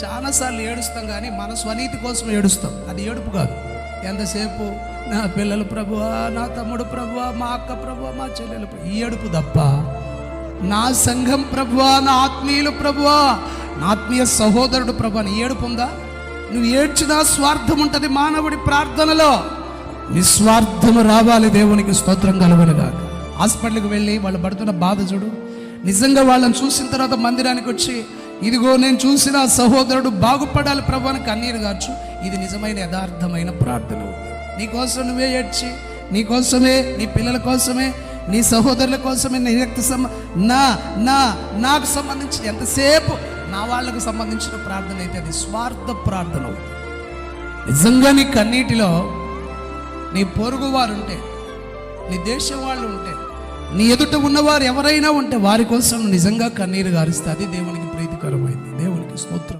చాలాసార్లు ఏడుస్తాం, కానీ మన స్వనీతి కోసం ఏడుస్తాం. అది ఏడుపు కాదు. ఎంతసేపు నా పిల్లలు ప్రభువా, నా తమ్ముడు ప్రభువా, మా అక్క ప్రభువా, మా చెల్లెలు ఈ ఏడుపు తప్ప, నా సంఘం ప్రభువా, నా ఆత్మీయులు ప్రభువా, నా ఆత్మీయ సహోదరుడు ప్రభు అని ఏడుపు ఉందా? నువ్వు ఏడ్చినా స్వార్థం ఉంటుంది మానవుడి ప్రార్థనలో. నిస్వార్థము రావాలి. దేవునికి స్తోత్రం కలుగునుగా. హాస్పిటల్కి వెళ్ళి వాళ్ళు పడుతున్న బాధ చూడు. నిజంగా వాళ్ళని చూసిన తర్వాత మందిరానికి వచ్చి, ఇదిగో నేను చూసిన సహోదరుడు బాగుపడాలి ప్రభు అని కన్నీరు గార్చు. ఇది నిజమైన యథార్థమైన ప్రార్థన. నీకోసం నువ్వే ఏడ్చి, నీకోసమే, నీ పిల్లల కోసమే, నీ సహోదరుల కోసమే, నీ రక్త నాకు సంబంధించిన ఎంతసేపు నా వాళ్ళకు సంబంధించిన ప్రార్థన అయితే అది స్వార్థ ప్రార్థన. నిజంగా నీ కన్నీటిలో నీ పొరుగు వారు ఉంటే, నీ దేశం వాళ్ళు ఉంటే, నీ ఎదుట ఉన్నవారు ఎవరైనా ఉంటే వారి కోసం నిజంగా కన్నీరు గారిస్తే అది దేవునికి ప్రీతికరమైంది. దేవునికి స్తోత్రం.